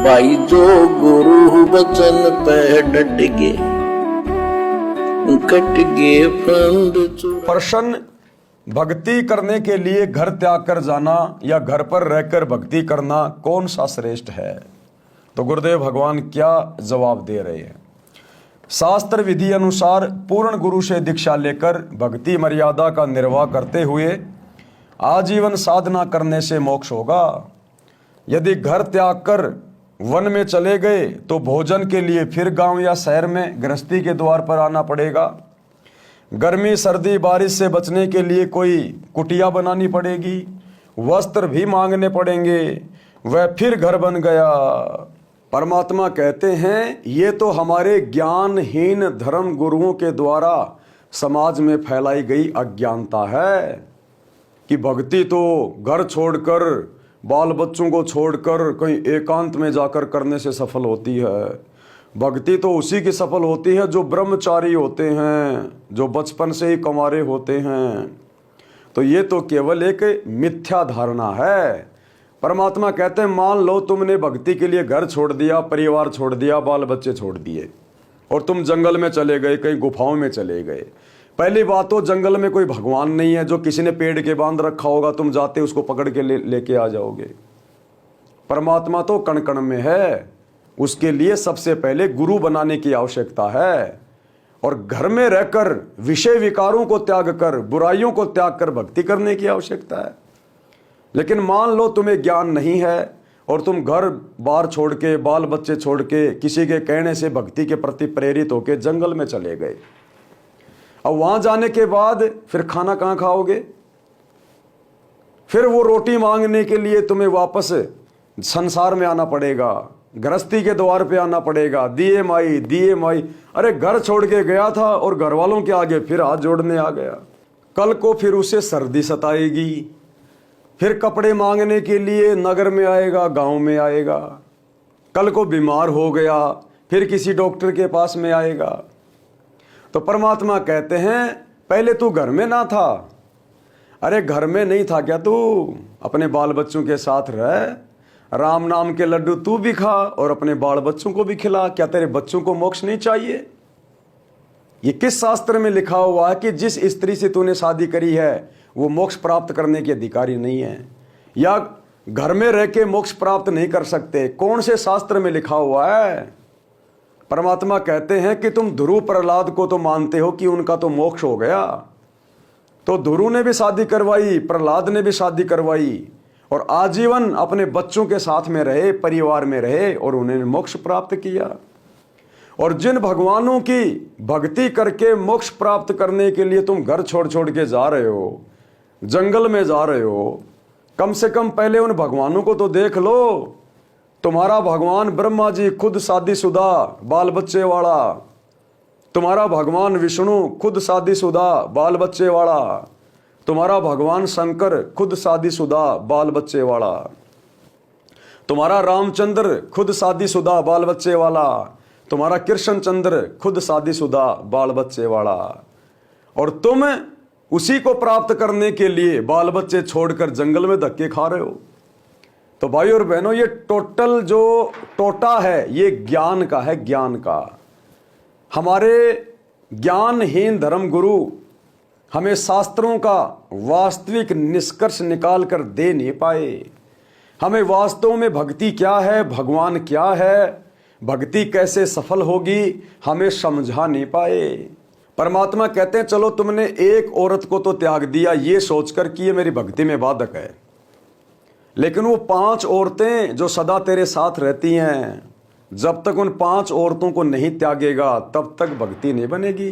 भाई जो गुरु बचन पे डट गए कट गए फंद चुरा। प्रश्न, भक्ति करने के लिए घर त्याग कर जाना या घर पर रहकर भक्ति करना कौन सा श्रेष्ठ है? तो गुरुदेव भगवान क्या जवाब दे रहे हैं? शास्त्र विधि अनुसार पूर्ण गुरु से दीक्षा लेकर भक्ति मर्यादा का निर्वाह करते हुए आजीवन साधना करने से मोक्ष होगा। यदि घर त्याग कर वन में चले गए तो भोजन के लिए फिर गांव या शहर में गृहस्थी के द्वार पर आना पड़ेगा। गर्मी सर्दी बारिश से बचने के लिए कोई कुटिया बनानी पड़ेगी, वस्त्र भी मांगने पड़ेंगे, वह फिर घर बन गया। परमात्मा कहते हैं ये तो हमारे ज्ञानहीन धर्म गुरुओं के द्वारा समाज में फैलाई गई अज्ञानता है कि भक्ति तो घर छोड़कर बाल बच्चों को छोड़कर कहीं एकांत में जाकर करने से सफल होती है। भक्ति तो उसी की सफल होती है जो ब्रह्मचारी होते हैं, जो बचपन से ही कंवारे होते हैं। तो ये तो केवल एक मिथ्या धारणा है। परमात्मा कहते हैं मान लो तुमने भक्ति के लिए घर छोड़ दिया, परिवार छोड़ दिया, बाल बच्चे छोड़ दिए और तुम जंगल में चले गए, कहीं गुफाओं में चले गए। पहली बात तो जंगल में कोई भगवान नहीं है जो किसी ने पेड़ के बांध रखा होगा, तुम जाते उसको पकड़ के लेके आ जाओगे। परमात्मा तो कण कण में है, उसके लिए सबसे पहले गुरु बनाने की आवश्यकता है और घर में रहकर विषय विकारों को त्याग कर, बुराइयों को त्याग कर भक्ति करने की आवश्यकता है। लेकिन मान लो तुम्हें ज्ञान नहीं है और तुम घर बार छोड़ के, बाल बच्चे छोड़ के, किसी के कहने से भक्ति के प्रति प्रेरित होकर जंगल में चले गए। अब वहां जाने के बाद फिर खाना कहां खाओगे? फिर वो रोटी मांगने के लिए तुम्हें वापस संसार में आना पड़ेगा, गृहस्थी के द्वार पे आना पड़ेगा। दिए माई, दिए माई। अरे घर छोड़ के गया था और घर वालों के आगे फिर हाथ जोड़ने आ गया। कल को फिर उसे सर्दी सताएगी, फिर कपड़े मांगने के लिए नगर में आएगा, गांव में आएगा। कल को बीमार हो गया, फिर किसी डॉक्टर के पास में आएगा। तो परमात्मा कहते हैं पहले तू घर में ना था। अरे घर में नहीं था क्या तू? अपने बाल बच्चों के साथ रह, राम नाम के लड्डू तू भी खा और अपने बाल बच्चों को भी खिला। क्या तेरे बच्चों को मोक्ष नहीं चाहिए? ये किस शास्त्र में लिखा हुआ है कि जिस स्त्री से तूने शादी करी है वो मोक्ष प्राप्त करने की अधिकारी नहीं है, या घर में रह के मोक्ष प्राप्त नहीं कर सकते? कौन से शास्त्र में लिखा हुआ है? परमात्मा कहते हैं कि तुम ध्रुव प्रहलाद को तो मानते हो कि उनका तो मोक्ष हो गया, तो ध्रुव ने भी शादी करवाई, प्रहलाद ने भी शादी करवाई और आजीवन अपने बच्चों के साथ में रहे, परिवार में रहे और उन्होंने मोक्ष प्राप्त किया। और जिन भगवानों की भक्ति करके मोक्ष प्राप्त करने के लिए तुम घर छोड़ छोड़ के जा रहे हो, जंगल में जा रहे हो, कम से कम पहले उन भगवानों को तो देख लो। तुम्हारा भगवान ब्रह्मा जी खुद शादीशुदा बाल बच्चे वाला, तुम्हारा भगवान विष्णु खुद शादीशुदा बाल बच्चे वाला, तुम्हारा भगवान शंकर खुद शादीशुदा बाल बच्चे वाला, तुम्हारा रामचंद्र खुद शादीशुदा बाल बच्चे वाला, तुम्हारा कृष्ण चंद्र खुद शादीशुदा बाल बच्चे वाला, और तुम उसी को प्राप्त करने के लिए बाल बच्चे छोड़कर जंगल में धक्के खा रहे हो। तो भाई और बहनों, ये टोटल जो टोटा है ये ज्ञान का है, ज्ञान का। हमारे ज्ञानहीन धर्म गुरु हमें शास्त्रों का वास्तविक निष्कर्ष निकाल कर दे नहीं पाए। हमें वास्तव में भक्ति क्या है, भगवान क्या है, भक्ति कैसे सफल होगी, हमें समझा नहीं पाए। परमात्मा कहते हैं चलो तुमने एक औरत को तो त्याग दिया ये सोचकर कि ये मेरी भक्ति में बाधक है, लेकिन वो 5 औरतें जो सदा तेरे साथ रहती हैं, जब तक उन 5 औरतों को नहीं त्यागेगा तब तक भक्ति नहीं बनेगी।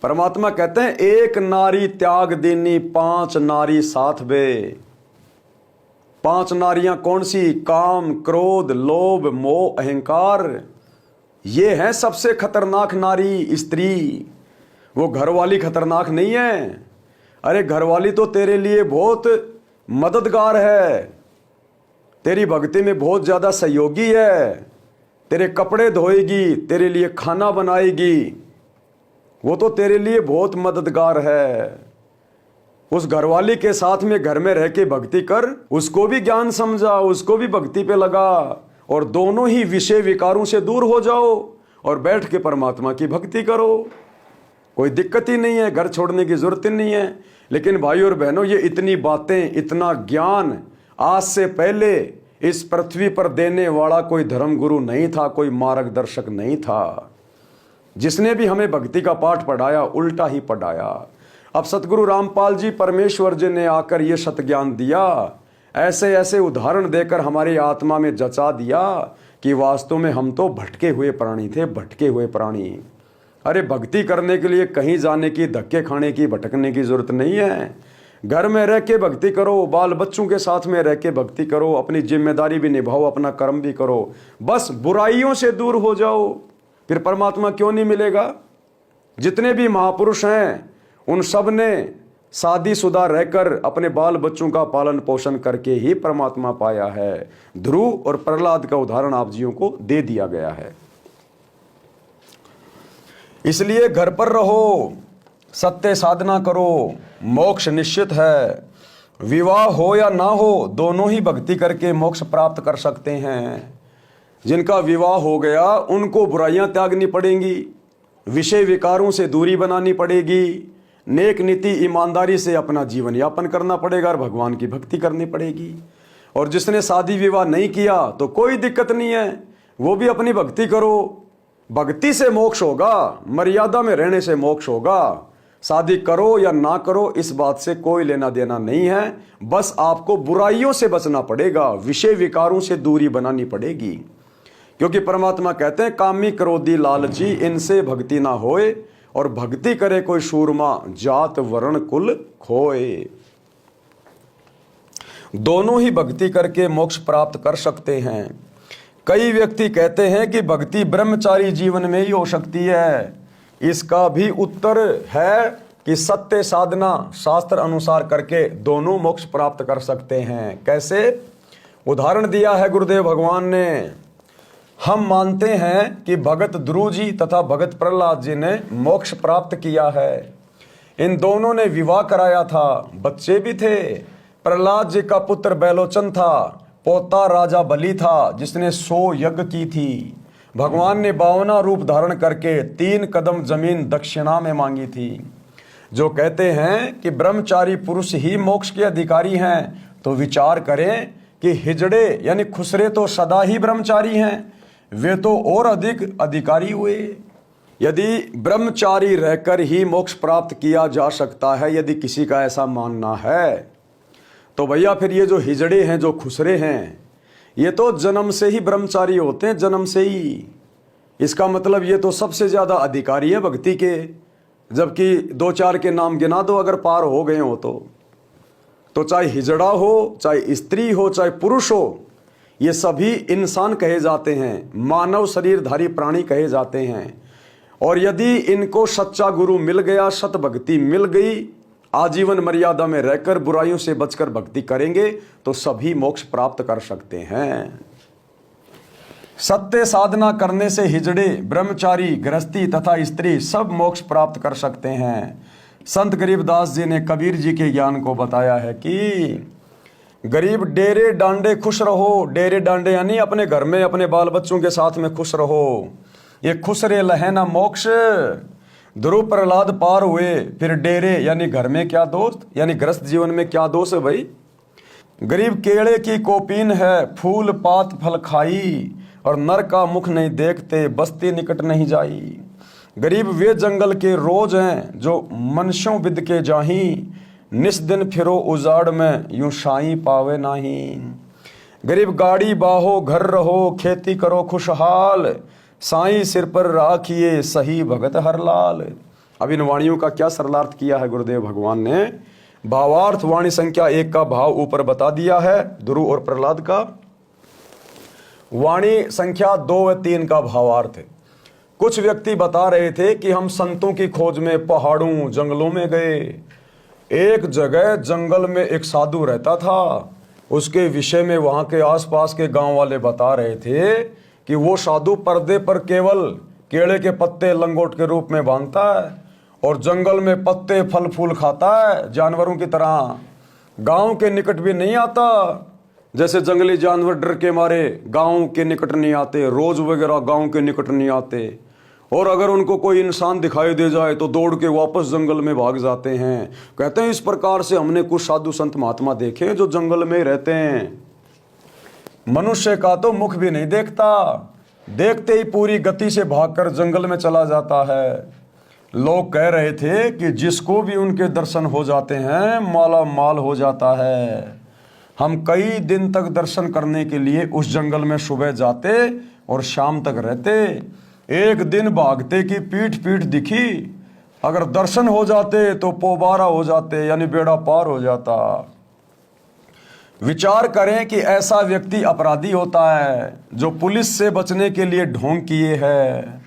परमात्मा कहते हैं एक नारी त्याग देनी 5 नारी साथ बे। 5 नारियां कौन सी? काम, क्रोध, लोभ, मोह, अहंकार। ये है सबसे खतरनाक नारी, स्त्री। वो घरवाली खतरनाक नहीं है। अरे घरवाली तो तेरे लिए बहुत मददगार है, तेरी भक्ति में बहुत ज्यादा सहयोगी है, तेरे कपड़े धोएगी, तेरे लिए खाना बनाएगी, वो तो तेरे लिए बहुत मददगार है। उस घरवाली के साथ में घर में रह के भक्ति कर, उसको भी ज्ञान समझा, उसको भी भक्ति पे लगा और दोनों ही विषय विकारों से दूर हो जाओ और बैठ के परमात्मा की भक्ति करो। कोई दिक्कत ही नहीं है, घर छोड़ने की जरूरत ही नहीं है। लेकिन भाई और बहनों, ये इतनी बातें, इतना ज्ञान आज से पहले इस पृथ्वी पर देने वाला कोई धर्म गुरु नहीं था, कोई मार्गदर्शक नहीं था। जिसने भी हमें भक्ति का पाठ पढ़ाया उल्टा ही पढ़ाया। अब सतगुरु रामपाल जी परमेश्वर जी ने आकर ये सत ज्ञान दिया, ऐसे ऐसे उदाहरण देकर हमारी आत्मा में जचा दिया कि वास्तव में हम तो भटके हुए प्राणी थे, भटके हुए प्राणी। अरे भक्ति करने के लिए कहीं जाने की, धक्के खाने की, भटकने की जरूरत नहीं है। घर में रह के भक्ति करो, बाल बच्चों के साथ में रह के भक्ति करो, अपनी जिम्मेदारी भी निभाओ, अपना कर्म भी करो, बस बुराइयों से दूर हो जाओ। फिर परमात्मा क्यों नहीं मिलेगा? जितने भी महापुरुष हैं उन सब ने शादीशुदा रहकर अपने बाल बच्चों का पालन पोषण करके ही परमात्मा पाया है। ध्रुव और प्रहलाद का उदाहरण आप जियों को दे दिया गया है। इसलिए घर पर रहो, सत्य साधना करो, मोक्ष निश्चित है। विवाह हो या ना हो, दोनों ही भक्ति करके मोक्ष प्राप्त कर सकते हैं। जिनका विवाह हो गया उनको बुराइयां त्यागनी पड़ेंगी, विषय विकारों से दूरी बनानी पड़ेगी, नेक नीति ईमानदारी से अपना जीवन यापन करना पड़ेगा और भगवान की भक्ति करनी पड़ेगी। और जिसने शादी विवाह नहीं किया तो कोई दिक्कत नहीं है, वो भी अपनी भक्ति करो। भक्ति से मोक्ष होगा, मर्यादा में रहने से मोक्ष होगा। शादी करो या ना करो इस बात से कोई लेना देना नहीं है, बस आपको बुराइयों से बचना पड़ेगा, विषय विकारों से दूरी बनानी पड़ेगी। क्योंकि परमात्मा कहते हैं कामी क्रोधी लालची इनसे भक्ति ना होए, और भक्ति करे कोई शूरमा जात वर्ण कुल खोए। दोनों ही भक्ति करके मोक्ष प्राप्त कर सकते हैं। कई व्यक्ति कहते हैं कि भक्ति ब्रह्मचारी जीवन में ही हो सकती है। इसका भी उत्तर है कि सत्य साधना शास्त्र अनुसार करके दोनों मोक्ष प्राप्त कर सकते हैं। कैसे? उदाहरण दिया है गुरुदेव भगवान ने। हम मानते हैं कि भगत ध्रुव जी तथा भगत प्रहलाद जी ने मोक्ष प्राप्त किया है। इन दोनों ने विवाह कराया था, बच्चे भी थे। प्रहलाद जी का पुत्र बैलोचन था, पोता राजा बलि था जिसने 100 यज्ञ की थी। भगवान ने 52 रूप धारण करके 3 कदम जमीन दक्षिणा में मांगी थी। जो कहते हैं कि ब्रह्मचारी पुरुष ही मोक्ष के अधिकारी हैं, तो विचार करें कि हिजड़े यानी खुसरे तो सदा ही ब्रह्मचारी हैं, वे तो और अधिक अधिकारी हुए। यदि ब्रह्मचारी रहकर ही मोक्ष प्राप्त किया जा सकता है, यदि किसी का ऐसा मानना है, तो भैया फिर ये जो हिजड़े हैं, जो खुसरे हैं, ये तो जन्म से ही ब्रह्मचारी होते हैं, जन्म से ही। इसका मतलब ये तो सबसे ज्यादा अधिकारी है भक्ति के। जबकि 2-4 के नाम गिना दो अगर पार हो गए हो तो चाहे हिजड़ा हो, चाहे स्त्री हो, चाहे पुरुष हो, ये सभी इंसान कहे जाते हैं, मानव शरीरधारी प्राणी कहे जाते हैं। और यदि इनको सच्चा गुरु मिल गया, सत भक्ति मिल गई, आजीवन मर्यादा में रहकर बुराइयों से बचकर भक्ति करेंगे तो सभी मोक्ष प्राप्त कर सकते हैं। सत्य साधना करने से हिजड़े, ब्रह्मचारी, गृहस्थी तथा स्त्री सब मोक्ष प्राप्त कर सकते हैं। संत गरीबदास जी ने कबीर जी के ज्ञान को बताया है कि गरीब डेरे डांडे खुश रहो। डेरे डांडे यानी अपने घर में अपने बाल बच्चों के साथ में खुश रहो। ये खुश रे लहना मोक्ष। ध्रुव प्रहलाद पार हुए, फिर डेरे यानी घर में क्या दोस्त, यानी गृहस्थ जीवन में क्या दोष है भाई। गरीब केले की कोपीन है, फूल पात फल खाई, और नर का मुख नहीं देखते, बस्ती निकट नहीं जाई। गरीब वे जंगल के रोज हैं जो मनुष्यों विद के जाही, निस दिन फिरो उजाड़ में यूं शाई पावे नाही। गरीब गाड़ी बाहो घर रहो, खेती करो खुशहाल, साईं सिर पर राखिए सही भगत हर लाल। अब इन वाणियों का क्या सरलार्थ किया है गुरुदेव भगवान ने? भावार्थ वाणी संख्या 1 का भाव ऊपर बता दिया है, ध्रुव और प्रहलाद का। वाणी संख्या 2 व 3 का भावार्थ है। कुछ व्यक्ति बता रहे थे कि हम संतों की खोज में पहाड़ों जंगलों में गए। एक जगह जंगल में एक साधु रहता था, उसके विषय में वहां के आसपास के गांव वाले बता रहे थे कि वो साधु पर्दे पर केवल केले के पत्ते लंगोट के रूप में बांधता है और जंगल में पत्ते फल फूल खाता है जानवरों की तरह, गांव के निकट भी नहीं आता। जैसे जंगली जानवर डर के मारे गांव के निकट नहीं आते, रोज वगैरह गांव के निकट नहीं आते, और अगर उनको कोई इंसान दिखाई दे जाए तो दौड़ के वापस जंगल में भाग जाते हैं। कहते हैं इस प्रकार से हमने कुछ साधु संत महात्मा देखे जो जंगल में रहते हैं। मनुष्य का तो मुख भी नहीं देखता, देखते ही पूरी गति से भागकर जंगल में चला जाता है। लोग कह रहे थे कि जिसको भी उनके दर्शन हो जाते हैं माला माल हो जाता है। हम कई दिन तक दर्शन करने के लिए उस जंगल में सुबह जाते और शाम तक रहते। एक दिन भागते की पीठ पीठ दिखी, अगर दर्शन हो जाते तो पोबारा हो जाते, यानी बेड़ा पार हो जाता। विचार करें कि ऐसा व्यक्ति अपराधी होता है जो पुलिस से बचने के लिए ढोंग किए है।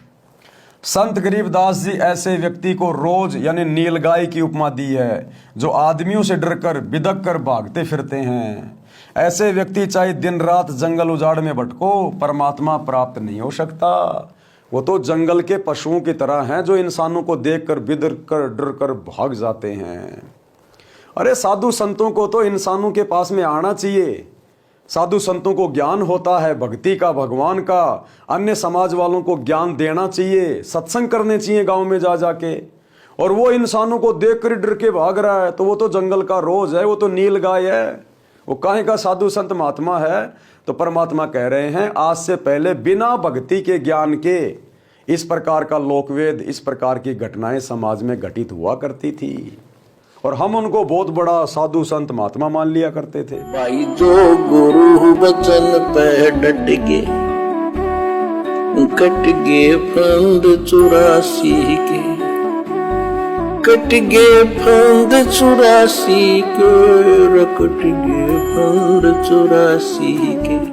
संत गरीबदास जी ऐसे व्यक्ति को रोज यानी नीलगाय की उपमा दी है, जो आदमियों से डरकर बिदक कर भागते फिरते हैं। ऐसे व्यक्ति चाहे दिन रात जंगल उजाड़ में भटको, परमात्मा प्राप्त नहीं हो सकता। वो तो जंगल के पशुओं की तरह हैं जो इंसानों को देखकर बिदर कर डर कर भाग जाते हैं। अरे साधु संतों को तो इंसानों के पास में आना चाहिए। साधु संतों को ज्ञान होता है भक्ति का, भगवान का। अन्य समाज वालों को ज्ञान देना चाहिए, सत्संग करने चाहिए गांव में जा जाके। और वो इंसानों को देख कर डर के भाग रहा है तो वो तो जंगल का रोज है, वो तो नील गाय है, वो काहे का साधु संत महात्मा है। तो परमात्मा कह रहे हैं आज से पहले बिना भक्ति के ज्ञान के इस प्रकार का लोकवेद, इस प्रकार की घटनाएं समाज में घटित हुआ करती थी, और हम उनको बहुत बड़ा साधु संत महात्मा मान लिया करते थे। भाई जो गुरु बचन पे डट के कट गे फंद 84 के, कट गे फंद 84 के, कट गे फंद 84 के।